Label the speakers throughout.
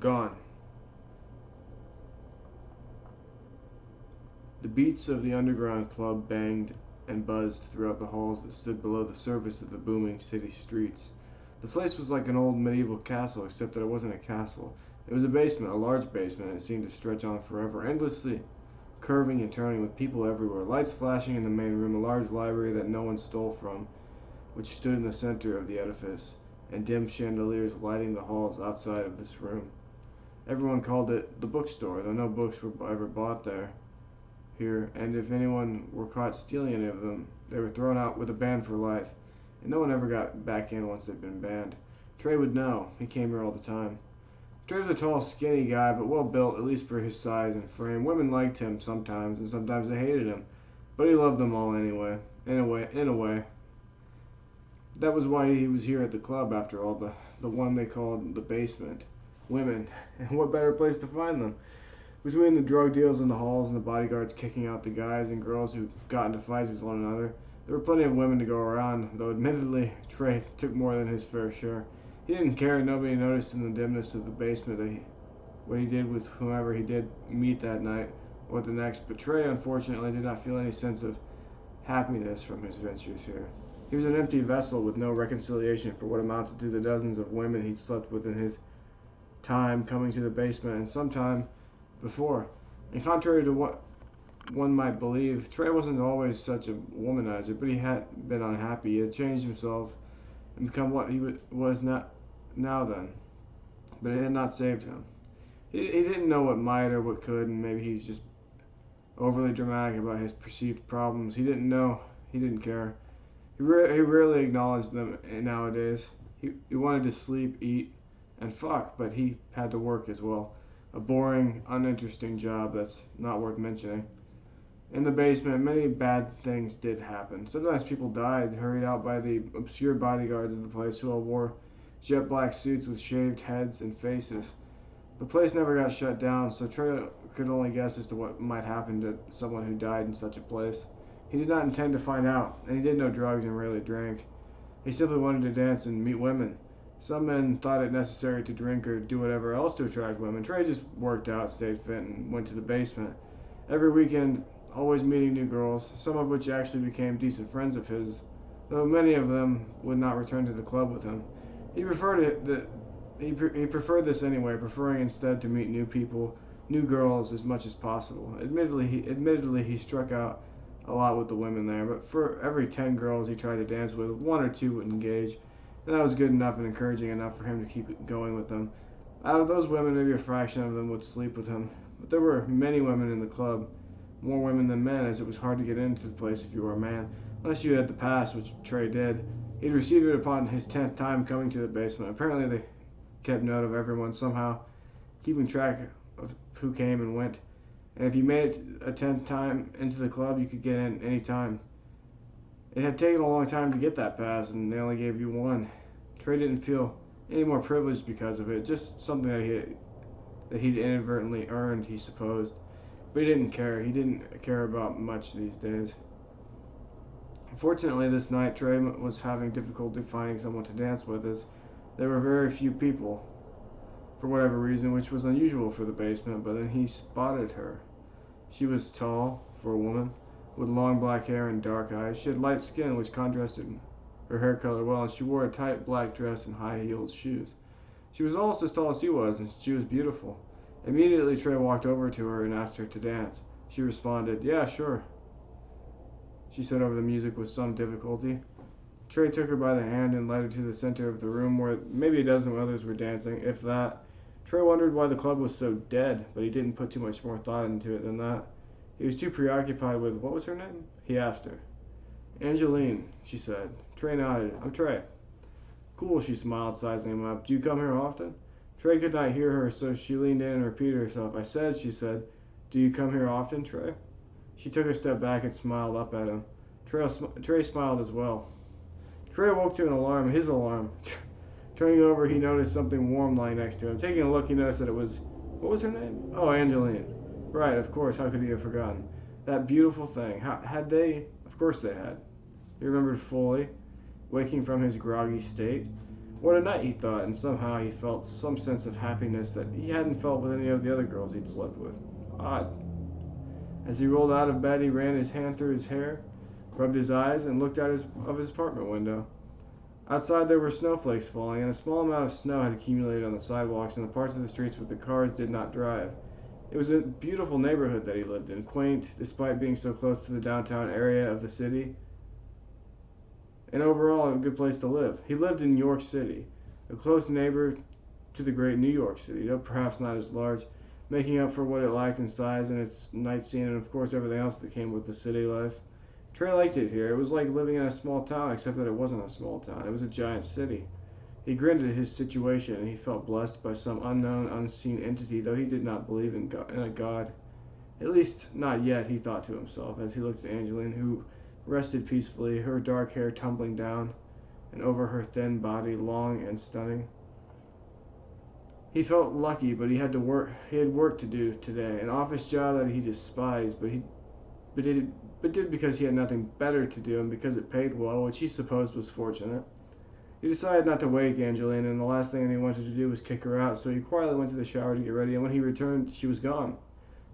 Speaker 1: Gone. The beats of the underground club banged and buzzed throughout the halls that stood below the surface of the booming city streets. The place was like an old medieval castle, except that it wasn't a castle. It was a basement, a large basement, and it seemed to stretch on forever, endlessly curving and turning, with people everywhere, lights flashing in the main room, a large library that no one stole from, which stood in the center of the edifice, and dim chandeliers lighting the halls outside of this room. Everyone called it the bookstore, though no books were ever bought here, and if anyone were caught stealing any of them, they were thrown out with a ban for life, and no one ever got back in once they'd been banned. Trey would know. He came here all the time. Trey was a tall, skinny guy, but well built, at least for his size and frame. Women liked him sometimes, and sometimes they hated him, but he loved them all anyway. In a way. That was why he was here at the club, after all, the one they called the basement. Women, and what better place to find them? Between the drug deals in the halls and the bodyguards kicking out the guys and girls who got into fights with one another, there were plenty of women to go around, though admittedly Trey took more than his fair share. He didn't care, nobody noticed in the dimness of the basement what he did with whomever he did meet that night or the next, but Trey unfortunately did not feel any sense of happiness from his ventures here. He was an empty vessel with no reconciliation for what amounted to the dozens of women he'd slept with in his time coming to the basement and some time before. And contrary to what one might believe, Trey wasn't always such a womanizer, but he had been unhappy. He had changed himself and become what he was now then. But it had not saved him. He didn't know what might or what could, and maybe he was just overly dramatic about his perceived problems. He didn't know. He didn't care. He rarely acknowledged them nowadays. He wanted to sleep, eat, and fuck, but he had to work as well. A boring, uninteresting job that's not worth mentioning. In the basement, many bad things did happen. Sometimes people died, hurried out by the obscure bodyguards of the place who all wore jet black suits with shaved heads and faces. The place never got shut down, so Trey could only guess as to what might happen to someone who died in such a place. He did not intend to find out, and he did no drugs and rarely drank. He simply wanted to dance and meet women. Some men thought it necessary to drink or do whatever else to attract women. Trey just worked out, stayed fit, and went to the basement. Every weekend, always meeting new girls, some of which actually became decent friends of his, though many of them would not return to the club with him. He preferred this anyway, preferring instead to meet new people, new girls as much as possible. Admittedly, he struck out a lot with the women there, but for every 10 girls he tried to dance with, 1 or 2 would engage, and that was good enough and encouraging enough for him to keep going with them. Out of those women, maybe a fraction of them would sleep with him, but there were many women in the club, more women than men, as it was hard to get into the place if you were a man, unless you had the pass, which Trey did. He'd received it upon his 10th time coming to the basement. Apparently they kept note of everyone somehow, keeping track of who came and went. And if you made it a 10th time into the club, you could get in any time. It had taken a long time to get that pass, and they only gave you one. Trey didn't feel any more privileged because of it, just something that he'd inadvertently earned, he supposed. But he didn't care. He didn't care about much these days. Fortunately, this night Trey was having difficulty finding someone to dance with, as there were very few people, for whatever reason, which was unusual for the basement. But then he spotted her. She was tall for a woman, with long black hair and dark eyes. She had light skin, which contrasted her hair color well, and she wore a tight black dress and high-heeled shoes. She was almost as tall as he was, and she was beautiful. Immediately, Trey walked over to her and asked her to dance. She responded, "Yeah, sure," she said over the music with some difficulty. Trey took her by the hand and led her to the center of the room, where maybe a dozen others were dancing, if that. Trey wondered why the club was so dead, but he didn't put too much more thought into it than that. He was too preoccupied with, what was her name? He asked her. "Angeline," she said. Trey nodded. "I'm Trey." "Cool," she smiled, sizing him up. "Do you come here often?" Trey could not hear her, so she leaned in and repeated herself. She said, "Do you come here often, Trey?" She took a step back and smiled up at him. Trey smiled as well. Trey awoke to an alarm, his alarm. Turning over, he noticed something warm lying next to him. Taking a look, he noticed that it was... What was her name? Oh, Angeline. Right, of course, how could he have forgotten? That beautiful thing. Had they... Of course they had. He remembered fully, waking from his groggy state. What a night, he thought, and somehow he felt some sense of happiness that he hadn't felt with any of the other girls he'd slept with. Odd. As he rolled out of bed, he ran his hand through his hair, rubbed his eyes, and looked out of his apartment window. Outside there were snowflakes falling, and a small amount of snow had accumulated on the sidewalks and the parts of the streets where the cars did not drive. It was a beautiful neighborhood that he lived in, quaint despite being so close to the downtown area of the city, and overall a good place to live. He lived in York City, a close neighbor to the great New York City, though perhaps not as large, making up for what it lacked in size and its night scene and of course everything else that came with the city life. Trey liked it here. It was like living in a small town, except that it wasn't a small town. It was a giant city. He grinned at his situation, and he felt blessed by some unknown, unseen entity, though he did not believe in a god. At least, not yet, he thought to himself, as he looked at Angeline, who rested peacefully, her dark hair tumbling down, and over her thin body, long and stunning. He felt lucky, but he had work to do today, an office job that he despised, but did because he had nothing better to do and because it paid well, which he supposed was fortunate. He decided not to wake Angeline, and the last thing he wanted to do was kick her out, so he quietly went to the shower to get ready, and when he returned, she was gone.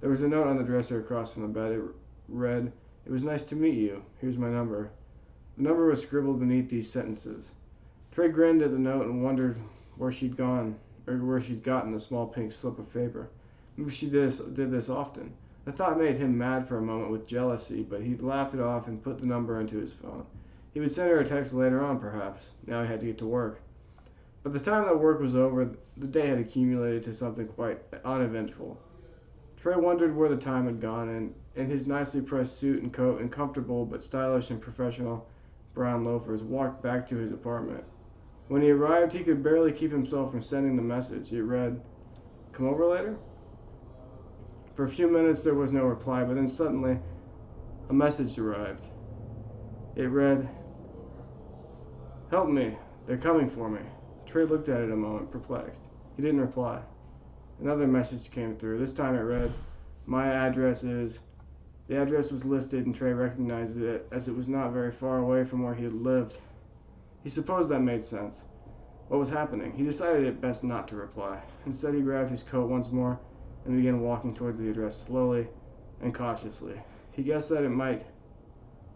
Speaker 1: There was a note on the dresser across from the bed. It read, "It was nice to meet you. Here's my number." The number was scribbled beneath these sentences. Trey grinned at the note and wondered where she'd gotten the small pink slip of paper. Maybe she did this often. The thought made him mad for a moment with jealousy, but he laughed it off and put the number into his phone. He would send her a text later on, perhaps. Now he had to get to work. By the time that work was over, the day had accumulated to something quite uneventful. Trey wondered where the time had gone, and in his nicely pressed suit and coat and comfortable but stylish and professional brown loafers, walked back to his apartment. When he arrived, he could barely keep himself from sending the message. It read, "Come over later?" For a few minutes there was no reply, but then suddenly a message arrived. It read, "Help me, they're coming for me." Trey looked at it a moment, perplexed. He didn't reply. Another message came through. This time it read, "My address is..." The address was listed and Trey recognized it as it was not very far away from where he had lived. He supposed that made sense. What was happening? He decided it best not to reply. Instead he grabbed his coat once more and began walking towards the address slowly and cautiously. He guessed that it might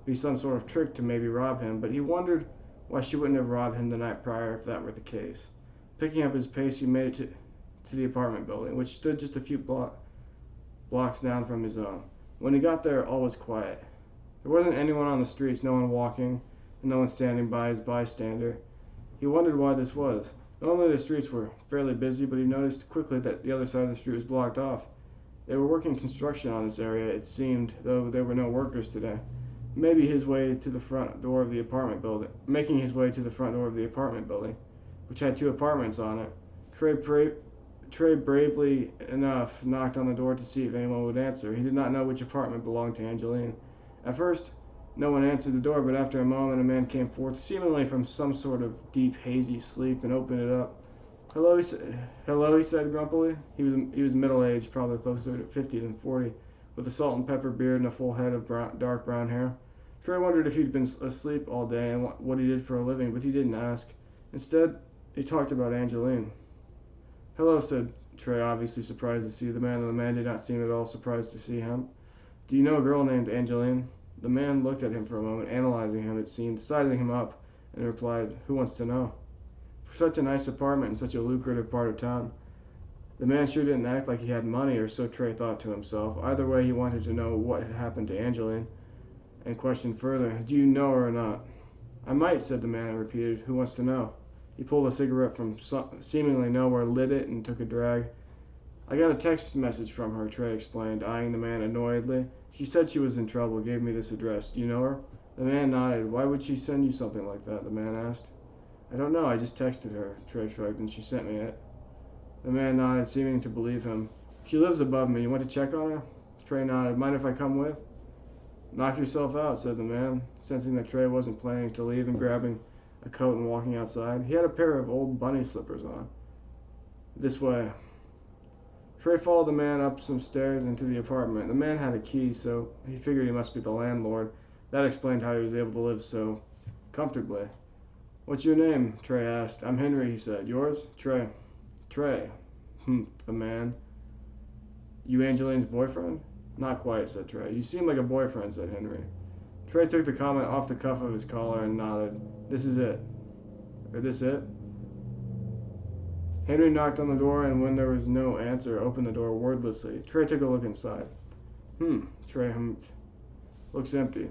Speaker 1: be some sort of trick to maybe rob him, but he wondered why she wouldn't have robbed him the night prior if that were the case. Picking up his pace, he made it to the apartment building, which stood just a few blocks down from his own. When he got there, all was quiet. There wasn't anyone on the streets, no one walking, and no one standing by as bystander. He wondered why this was. Normally the streets were fairly busy, but he noticed quickly that the other side of the street was blocked off. They were working construction on this area, it seemed, though there were no workers today. Making his way to the front door of the apartment building, which had 2 apartments on it. Trey bravely enough knocked on the door to see if anyone would answer. He did not know which apartment belonged to Angeline. At first, no one answered the door, but after a moment a man came forth, seemingly from some sort of deep, hazy sleep, and opened it up. "Hello," he said grumpily. He was middle-aged, probably closer to 50 than 40, with a salt and pepper beard and a full head of dark brown hair. Trey wondered if he'd been asleep all day and what he did for a living, but he didn't ask. Instead, he talked about Angeline. "Hello," said Trey, obviously surprised to see the man, and the man did not seem at all surprised to see him. "Do you know a girl named Angeline?" The man looked at him for a moment, analyzing him, it seemed, sizing him up, and replied, "Who wants to know?" For such a nice apartment in such a lucrative part of town. The man sure didn't act like he had money, or so Trey thought to himself. Either way, he wanted to know what had happened to Angeline, and questioned further, "Do you know her or not?" "I might," said the man, and repeated, "Who wants to know?" He pulled a cigarette from seemingly nowhere, lit it, and took a drag. "I got a text message from her," Trey explained, eyeing the man annoyedly. "She said she was in trouble, gave me this address. Do you know her?" The man nodded. "Why would she send you something like that?" the man asked. "I don't know. I just texted her," Trey shrugged, "and she sent me it." The man nodded, seeming to believe him. "She lives above me. You want to check on her?" Trey nodded. "Mind if I come with?" "Knock yourself out," said the man, sensing that Trey wasn't planning to leave and grabbing a coat and walking outside. He had a pair of old bunny slippers on. "This way." Trey followed the man up some stairs into the apartment. The man had a key, so he figured he must be the landlord. That explained how he was able to live so comfortably. What's your name? Trey asked. I'm Henry, he said. Yours? Trey. Trey. The man. You Angeline's boyfriend? Not quite, said Trey. You seem like a boyfriend, said Henry. Trey took the comment off the cuff of his collar and nodded. This is it. Or this it? Henry knocked on the door, and when there was no answer, opened the door wordlessly. Trey took a look inside. Trey hummed. Looks empty.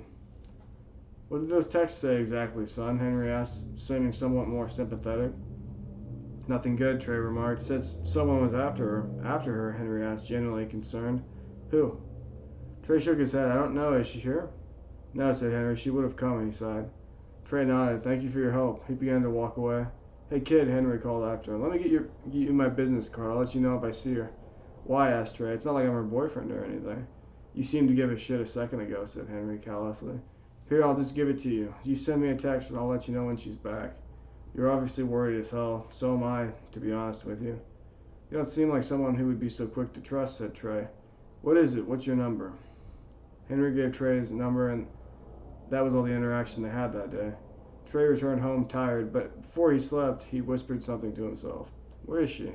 Speaker 1: What did those texts say exactly, son? Henry asked, seeming somewhat more sympathetic. Nothing good, Trey remarked. Said someone was after her. After her, Henry asked, genuinely concerned. Who? Trey shook his head. I don't know. Is she here? No, said Henry. She would have come, he sighed. Trey nodded. Thank you for your help. He began to walk away. Hey, kid, Henry called after him. Let me get you my business card. I'll let you know if I see her. Why? Asked Trey. It's not like I'm her boyfriend or anything. You seemed to give a shit a second ago, said Henry callously. Here, I'll just give it to you. You send me a text and I'll let you know when she's back. You're obviously worried as hell. So am I, to be honest with you. You don't seem like someone who would be so quick to trust, said Trey. What is it? What's your number? Henry gave Trey his number, and that was all the interaction they had that day. Trey returned home tired, but before he slept, he whispered something to himself. Where is she?